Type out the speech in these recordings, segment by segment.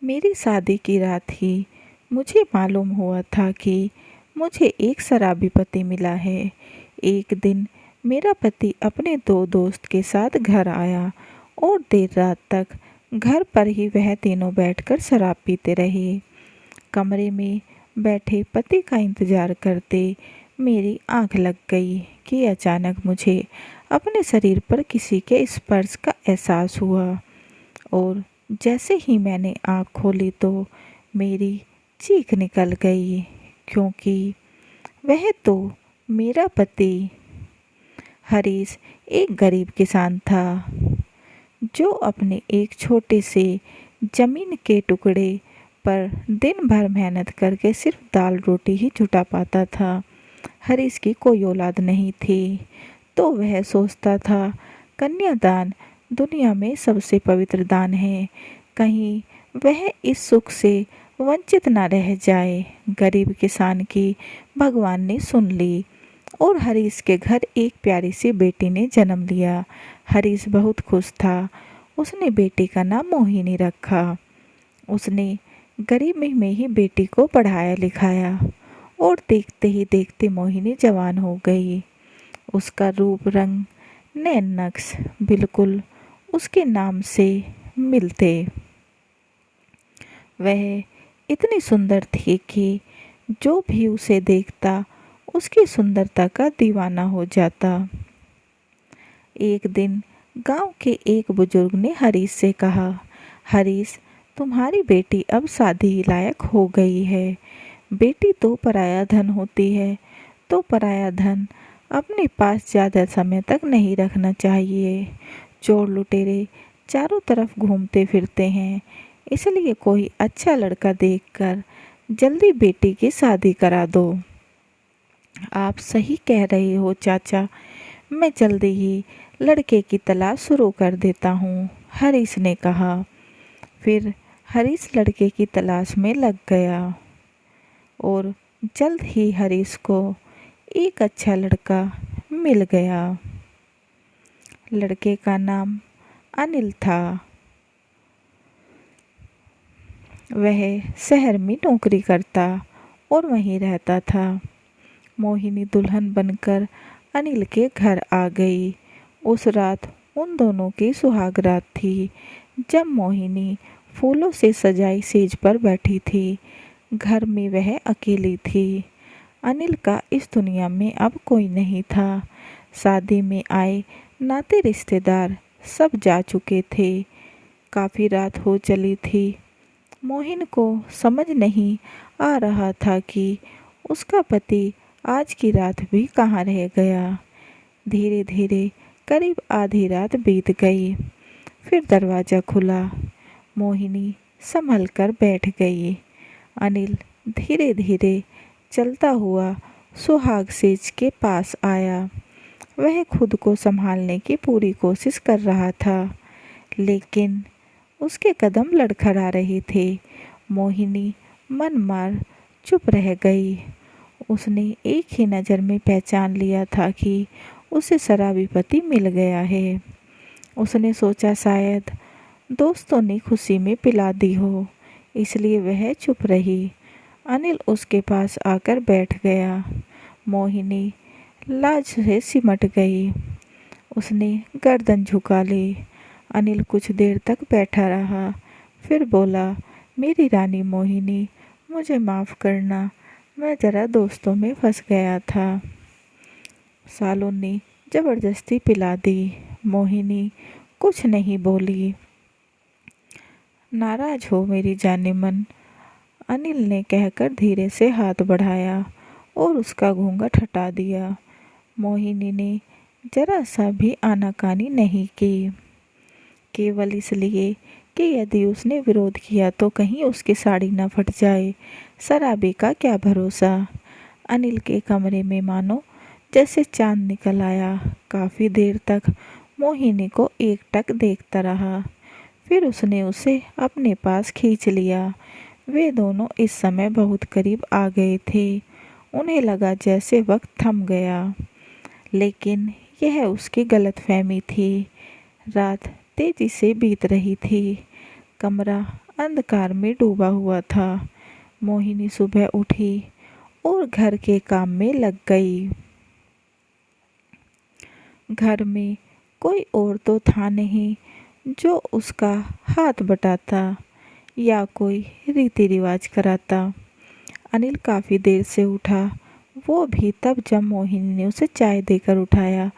मेरी शादी की रात ही मुझे मालूम हुआ था कि मुझे एक शराबी पति मिला है। एक दिन मेरा पति अपने दो दोस्त के साथ घर आया और देर रात तक घर पर ही वह तीनों बैठकर शराब पीते रहे। कमरे में बैठे पति का इंतजार करते मेरी आंख लग गई कि अचानक मुझे अपने शरीर पर किसी के स्पर्श का एहसास हुआ और जैसे ही मैंने आँख खोली तो मेरी चीख निकल गई, क्योंकि वह तो मेरा पति हरीश एक गरीब किसान था, जो अपने एक छोटे से ज़मीन के टुकड़े पर दिन भर मेहनत करके सिर्फ दाल रोटी ही जुटा पाता था। हरीश की कोई औलाद नहीं थी, तो वह सोचता था कन्यादान दुनिया में सबसे पवित्र दान है, कहीं वह इस सुख से वंचित न रह जाए। गरीब किसान की भगवान ने सुन ली और हरीश के घर एक प्यारी सी बेटी ने जन्म लिया। हरीश बहुत खुश था। उसने बेटी का नाम मोहिनी रखा। उसने गरीबी में ही बेटी को पढ़ाया लिखाया और देखते ही देखते मोहिनी जवान हो गई। उसका रूप रंग नैन नक्श बिल्कुल उसके नाम से मिलते। वह इतनी सुंदर थी कि जो भी उसे देखता उसकी सुंदरता का दीवाना हो जाता। एक दिन गांव के एक बुजुर्ग ने हरीश से कहा, हरीश, तुम्हारी बेटी अब शादी लायक हो गई है। बेटी तो पराया धन होती है, तो पराया धन अपने पास ज़्यादा समय तक नहीं रखना चाहिए। चोर लुटेरे चारों तरफ घूमते फिरते हैं, इसलिए कोई अच्छा लड़का देखकर जल्दी बेटी की शादी करा दो। आप सही कह रहे हो चाचा, मैं जल्दी ही लड़के की तलाश शुरू कर देता हूँ, हरीश ने कहा। फिर हरीश लड़के की तलाश में लग गया और जल्द ही हरीश को एक अच्छा लड़का मिल गया। लड़के का नाम अनिल था। वह शहर में नौकरी करता और वहीं रहता था। मोहिनी दुल्हन बनकर अनिल के घर आ गई। उस रात उन दोनों की सुहाग रात थी। जब मोहिनी फूलों से सजाई सेज पर बैठी थी, घर में वह अकेली थी। अनिल का इस दुनिया में अब कोई नहीं था। शादी में आए नाते रिश्तेदार सब जा चुके थे। काफ़ी रात हो चली थी। मोहिनी को समझ नहीं आ रहा था कि उसका पति आज की रात भी कहाँ रह गया। धीरे धीरे करीब आधी रात बीत गई। फिर दरवाज़ा खुला। मोहिनी संभल कर बैठ गई। अनिल धीरे धीरे चलता हुआ सुहाग सेज के पास आया। वह खुद को संभालने की पूरी कोशिश कर रहा था, लेकिन उसके कदम लड़खड़ा रहे थे। मोहिनी मन मार चुप रह गई। उसने एक ही नज़र में पहचान लिया था कि उसे शराबी पति मिल गया है। उसने सोचा शायद दोस्तों ने खुशी में पिला दी हो, इसलिए वह चुप रही। अनिल उसके पास आकर बैठ गया। मोहिनी लाज से सिमट गई। उसने गर्दन झुका ली। अनिल कुछ देर तक बैठा रहा, फिर बोला, मेरी रानी मोहिनी, मुझे माफ़ करना, मैं ज़रा दोस्तों में फंस गया था। सालों ने ज़बरदस्ती पिला दी। मोहिनी कुछ नहीं बोली। नाराज हो मेरी जाने मन, अनिल ने कहकर धीरे से हाथ बढ़ाया और उसका घूंघट हटा दिया। मोहिनी ने जरा सा भी आनाकानी नहीं की, केवल इसलिए कि यदि उसने विरोध किया तो कहीं उसकी साड़ी न फट जाए। शराबी का क्या भरोसा। अनिल के कमरे में मानो जैसे चांद निकल आया। काफ़ी देर तक मोहिनी को एकटक देखता रहा, फिर उसने उसे अपने पास खींच लिया। वे दोनों इस समय बहुत करीब आ गए थे। उन्हें लगा जैसे वक्त थम गया, लेकिन यह उसकी गलतफहमी थी। रात तेजी से बीत रही थी। कमरा अंधकार में डूबा हुआ था। मोहिनी सुबह उठी और घर के काम में लग गई। घर में कोई और तो था नहीं जो उसका हाथ बटाता या कोई रीति रिवाज कराता। अनिल काफ़ी देर से उठा, वो भी तब जब मोहिनी ने उसे चाय देकर उठाया।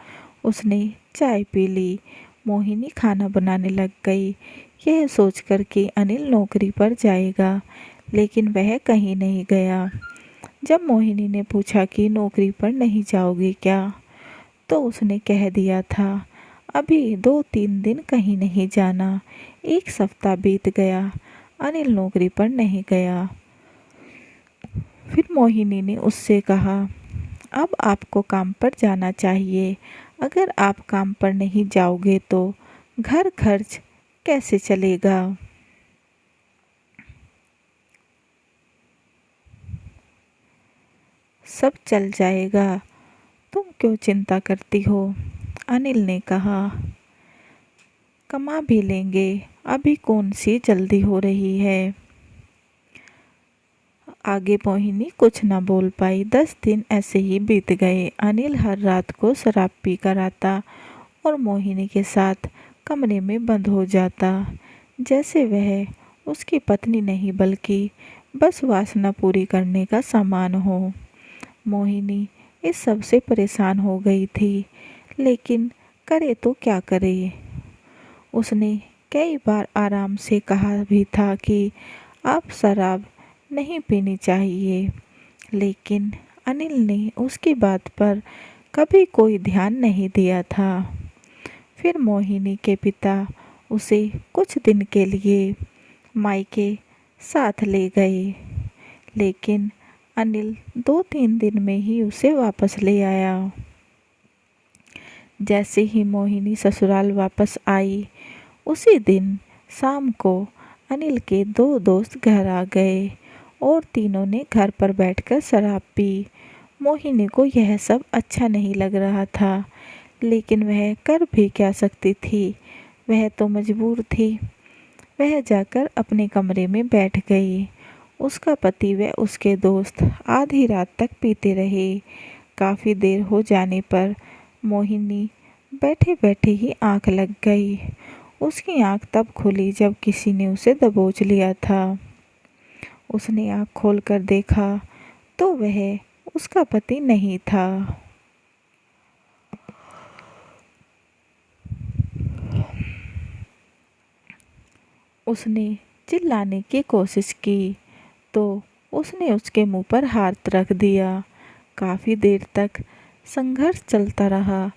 उसने चाय पी ली। मोहिनी खाना बनाने लग गई, यह सोचकर कि अनिल नौकरी पर जाएगा, लेकिन वह कहीं नहीं गया। जब मोहिनी ने पूछा कि नौकरी पर नहीं जाओगे क्या, तो उसने कह दिया था अभी 2-3 दिन कहीं नहीं जाना। एक सप्ताह बीत गया, अनिल नौकरी पर नहीं गया। फिर मोहिनी ने उससे कहा, अब आपको काम पर जाना चाहिए। अगर आप काम पर नहीं जाओगे तो घर खर्च कैसे चलेगा? सब चल जाएगा, तुम क्यों चिंता करती हो? अनिल ने कहा, कमा भी लेंगे, अभी कौन सी जल्दी हो रही है। आगे मोहिनी कुछ न बोल पाई। 10 दिन ऐसे ही बीत गए। अनिल हर रात को शराब पी कर आता और मोहिनी के साथ कमरे में बंद हो जाता, जैसे वह उसकी पत्नी नहीं बल्कि बस वासना पूरी करने का सामान हो। मोहिनी इस सब से परेशान हो गई थी, लेकिन करे तो क्या करे। उसने कई बार आराम से कहा भी था कि आप शराब नहीं पीनी चाहिए, लेकिन अनिल ने उसकी बात पर कभी कोई ध्यान नहीं दिया था। फिर मोहिनी के पिता उसे कुछ दिन के लिए मायके साथ ले गए, लेकिन अनिल 2-3 दिन में ही उसे वापस ले आया। जैसे ही मोहिनी ससुराल वापस आई, उसी दिन शाम को अनिल के 2 दोस्त घर आ गए और तीनों ने घर पर बैठकर शराब पी। मोहिनी को यह सब अच्छा नहीं लग रहा था, लेकिन वह कर भी क्या सकती थी। वह तो मजबूर थी। वह जाकर अपने कमरे में बैठ गई। उसका पति व उसके दोस्त आधी रात तक पीते रहे। काफ़ी देर हो जाने पर मोहिनी बैठे बैठे ही आंख लग गई। उसकी आंख तब खुली जब किसी ने उसे दबोच लिया था। उसने आँख खोलकर देखा तो वह उसका पति नहीं था। उसने चिल्लाने की कोशिश की तो उसने उसके मुंह पर हाथ रख दिया। काफ़ी देर तक संघर्ष चलता रहा।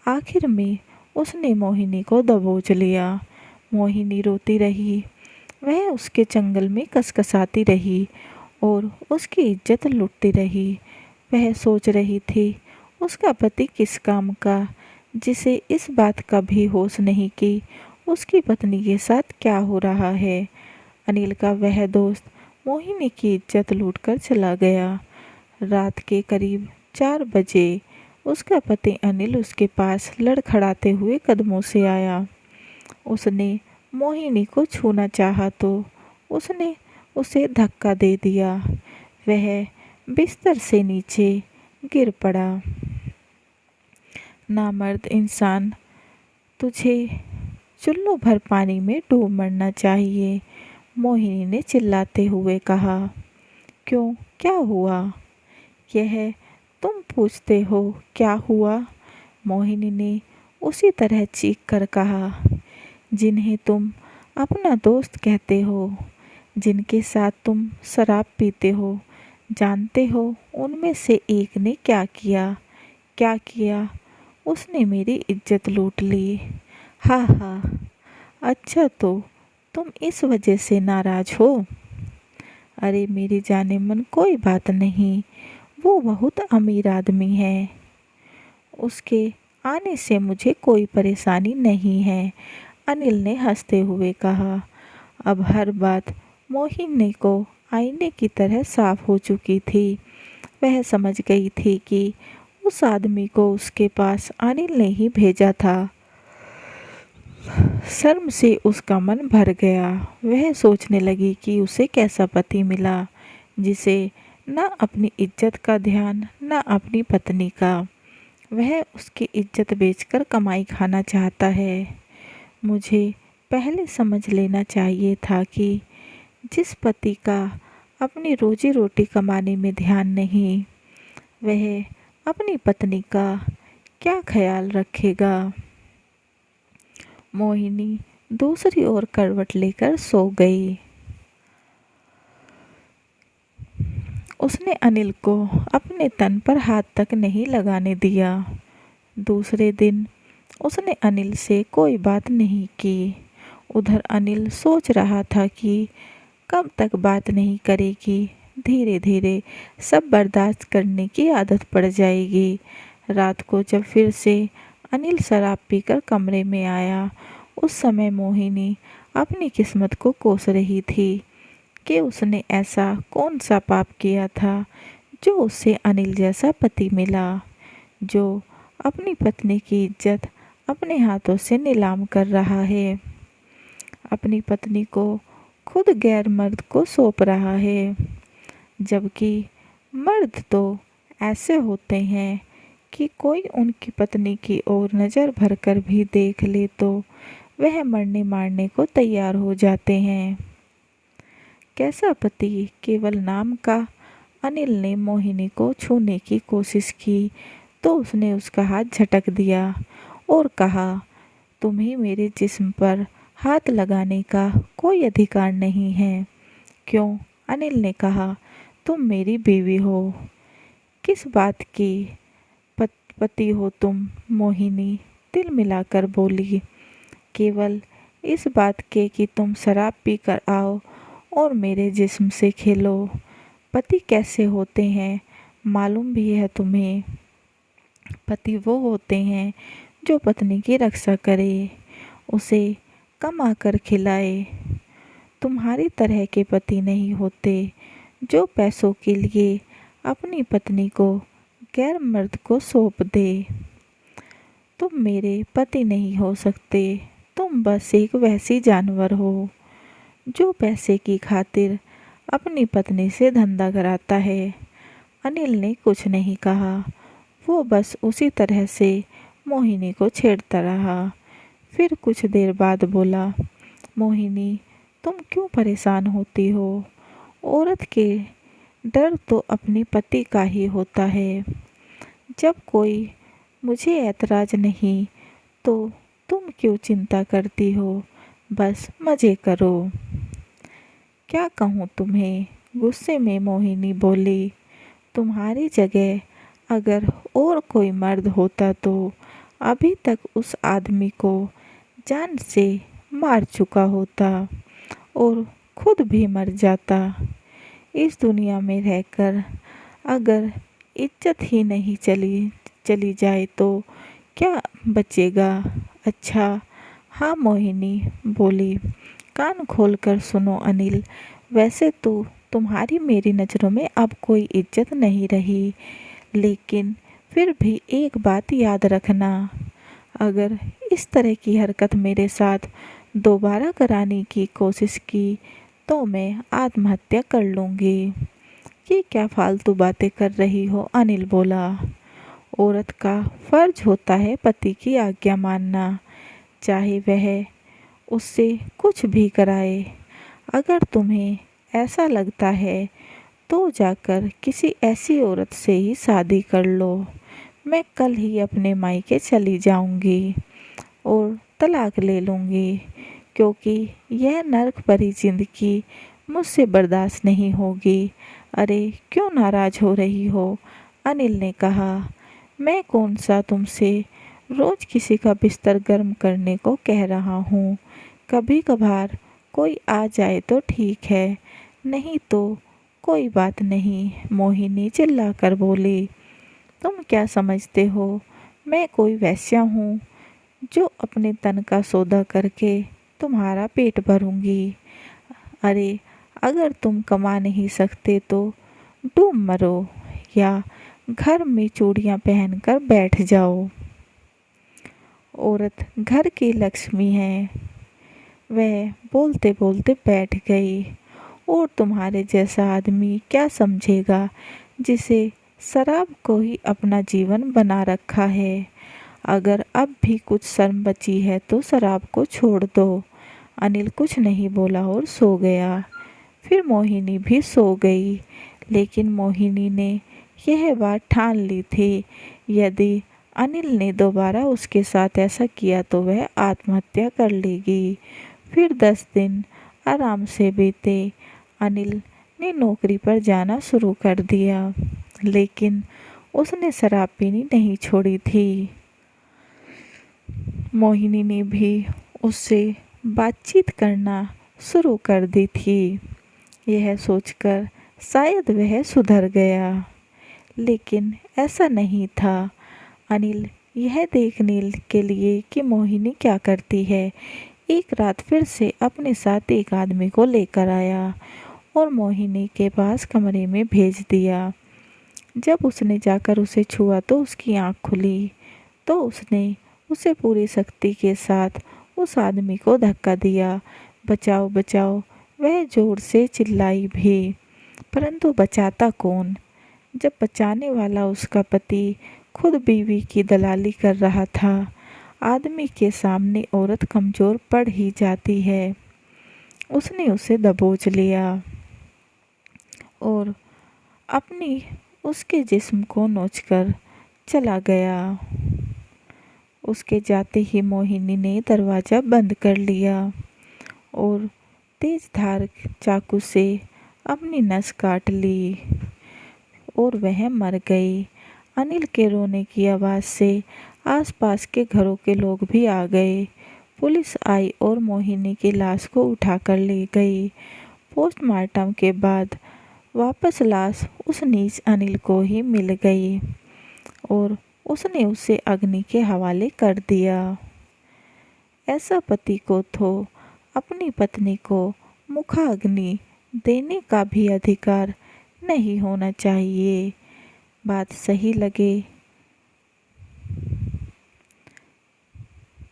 आखिर में उसने मोहिनी को दबोच लिया। मोहिनी रोती रही। वह उसके चंगल में कसकसाती रही और उसकी इज्जत लूटती रही। वह सोच रही थी, उसका पति किस काम का, जिसे इस बात का भी होश नहीं कि उसकी पत्नी के साथ क्या हो रहा है। अनिल का वह दोस्त मोहिनी की इज्जत लूटकर चला गया। रात के करीब 4 बजे उसका पति अनिल उसके पास लड़खड़ाते हुए कदमों से आया। उसने मोहिनी को छूना चाहा तो उसने उसे धक्का दे दिया। वह बिस्तर से नीचे गिर पड़ा। नामर्द इंसान, तुझे चुल्लू भर पानी में डूब मरना चाहिए, मोहिनी ने चिल्लाते हुए कहा। क्यों, क्या हुआ? यह तुम पूछते हो क्या हुआ? मोहिनी ने उसी तरह चीख कर कहा। जिन्हें तुम अपना दोस्त कहते हो, जिनके साथ तुम शराब पीते हो, जानते हो उनमें से एक ने क्या किया? क्या किया? उसने मेरी इज्जत लूट ली। हा हा। अच्छा, तो तुम इस वजह से नाराज हो? अरे मेरी जाने मन, कोई बात नहीं। वो बहुत अमीर आदमी है, उसके आने से मुझे कोई परेशानी नहीं है, अनिल ने हंसते हुए कहा। अब हर बात मोहिनी को आईने की तरह साफ हो चुकी थी। वह समझ गई थी कि उस आदमी को उसके पास अनिल ने ही भेजा था। शर्म से उसका मन भर गया। वह सोचने लगी कि उसे कैसा पति मिला जिसे न अपनी इज्जत का ध्यान न अपनी पत्नी का। वह उसकी इज्जत बेचकर कमाई खाना चाहता है। मुझे पहले समझ लेना चाहिए था कि जिस पति का अपनी रोजी रोटी कमाने में ध्यान नहीं, वह अपनी पत्नी का क्या ख्याल रखेगा। मोहिनी दूसरी ओर करवट लेकर सो गई। उसने अनिल को अपने तन पर हाथ तक नहीं लगाने दिया। दूसरे दिन उसने अनिल से कोई बात नहीं की। उधर अनिल सोच रहा था कि कब तक बात नहीं करेगी। धीरे धीरे सब बर्दाश्त करने की आदत पड़ जाएगी। रात को जब फिर से अनिल शराब पीकर कमरे में आया, उस समय मोहिनी अपनी किस्मत को कोस रही थी कि उसने ऐसा कौन सा पाप किया था जो उसे अनिल जैसा पति मिला, जो अपनी पत्नी की इज्जत अपने हाथों से नीलाम कर रहा है, अपनी पत्नी को खुद गैर मर्द को सौंप रहा है। जबकि मर्द तो ऐसे होते हैं कि कोई उनकी पत्नी की ओर नज़र भरकर भी देख ले तो वह मरने मारने को तैयार हो जाते हैं। कैसा पति केवल नाम का। अनिल ने मोहिनी को छूने की कोशिश की तो उसने उसका हाथ झटक दिया और कहा, तुम्हें मेरे जिस्म पर हाथ लगाने का कोई अधिकार नहीं है। क्यों? अनिल ने कहा, तुम मेरी बीवी हो। किस बात की पति हो तुम? मोहिनी दिल मिलाकर बोली, केवल इस बात के कि तुम शराब पीकर आओ और मेरे जिस्म से खेलो। पति कैसे होते हैं मालूम भी है तुम्हें? पति वो होते हैं जो पत्नी की रक्षा करे, उसे कमा कर खिलाए। तुम्हारी तरह के पति नहीं होते जो पैसों के लिए अपनी पत्नी को गैर मर्द को सौंप दे। तुम मेरे पति नहीं हो सकते। तुम बस एक वैसी जानवर हो जो पैसे की खातिर अपनी पत्नी से धंधा कराता है। अनिल ने कुछ नहीं कहा। वो बस उसी तरह से मोहिनी को छेड़ता रहा। फिर कुछ देर बाद बोला, मोहिनी तुम क्यों परेशान होती हो? औरत के डर तो अपने पति का ही होता है। जब कोई मुझे ऐतराज नहीं तो तुम क्यों चिंता करती हो? बस मज़े करो। क्या कहूँ तुम्हें? गुस्से में मोहिनी बोली, तुम्हारी जगह अगर और कोई मर्द होता तो अभी तक उस आदमी को जान से मार चुका होता और खुद भी मर जाता। इस दुनिया में रहकर अगर इज्जत ही नहीं चली जाए तो क्या बचेगा? अच्छा हाँ, मोहिनी बोली, कान खोलकर सुनो अनिल, वैसे तो तुम्हारी मेरी नज़रों में अब कोई इज्जत नहीं रही, लेकिन फिर भी एक बात याद रखना, अगर इस तरह की हरकत मेरे साथ दोबारा कराने की कोशिश की तो मैं आत्महत्या कर लूँगी। ये क्या फालतू बातें कर रही हो? अनिल बोला। औरत का फर्ज होता है पति की आज्ञा मानना, चाहे वह उससे कुछ भी कराए। अगर तुम्हें ऐसा लगता है तो जाकर किसी ऐसी औरत से ही शादी कर लो। मैं कल ही अपने मायके चली जाऊंगी और तलाक ले लूँगी, क्योंकि यह नर्क भरी जिंदगी मुझसे बर्दाश्त नहीं होगी। अरे क्यों नाराज़ हो रही हो? अनिल ने कहा, मैं कौन सा तुमसे रोज़ किसी का बिस्तर गर्म करने को कह रहा हूँ। कभी कभार कोई आ जाए तो ठीक है, नहीं तो कोई बात नहीं। मोहिनी चिल्लाकर बोली, तुम क्या समझते हो मैं कोई वेश्या हूँ जो अपने तन का सौदा करके तुम्हारा पेट भरूंगी? अरे अगर तुम कमा नहीं सकते तो डूब मरो या घर में चूड़ियाँ पहनकर बैठ जाओ। औरत घर की लक्ष्मी है, वह बोलते बोलते बैठ गई। और तुम्हारे जैसा आदमी क्या समझेगा जिसे शराब को ही अपना जीवन बना रखा है। अगर अब भी कुछ शर्म बची है तो शराब को छोड़ दो। अनिल कुछ नहीं बोला और सो गया। फिर मोहिनी भी सो गई। लेकिन मोहिनी ने यह बात ठान ली थी, यदि अनिल ने दोबारा उसके साथ ऐसा किया तो वह आत्महत्या कर लेगी। फिर 10 दिन आराम से बीते। अनिल ने नौकरी पर जाना शुरू कर दिया, लेकिन उसने शराब पीनी नहीं छोड़ी थी। मोहिनी ने भी उससे बातचीत करना शुरू कर दी थी, यह सोचकर शायद वह सुधर गया। लेकिन ऐसा नहीं था। अनिल यह देखने के लिए कि मोहिनी क्या करती है, एक रात फिर से अपने साथ एक आदमी को लेकर आया और मोहिनी के पास कमरे में भेज दिया। जब उसने जाकर उसे छुआ तो उसकी आंख खुली, तो उसने उसे पूरी शक्ति के साथ उस आदमी को धक्का दिया। बचाओ बचाओ, वह जोर से चिल्लाई भी, परंतु बचाता कौन, जब बचाने वाला उसका पति खुद बीवी की दलाली कर रहा था। आदमी के सामने औरत कमज़ोर पड़ ही जाती है। उसने उसे दबोच लिया और अपनी उसके जिस्म को नोचकर चला गया। उसके जाते ही मोहिनी ने दरवाज़ा बंद कर लिया और तेज धार चाकू से अपनी नस काट ली और वह मर गई। अनिल के रोने की आवाज़ से आसपास के घरों के लोग भी आ गए। पुलिस आई और मोहिनी की लाश को उठाकर ले गई। पोस्टमार्टम के बाद वापस लाश उस नीच अनिल को ही मिल गई और उसने उसे अग्नि के हवाले कर दिया। ऐसा पति को तो अपनी पत्नी को मुखाग्नि देने का भी अधिकार नहीं होना चाहिए। बात सही लगे,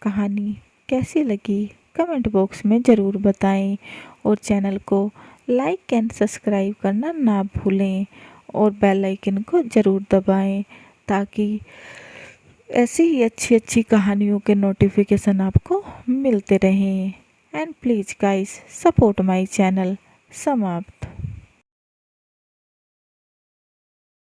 कहानी कैसी लगी कमेंट बॉक्स में ज़रूर बताएं और चैनल को लाइक एंड सब्सक्राइब करना ना भूलें और बेल आइकन को ज़रूर दबाएं ताकि ऐसी ही अच्छी अच्छी कहानियों के नोटिफिकेशन आपको मिलते रहें। And please guys support my channel. समाप्त।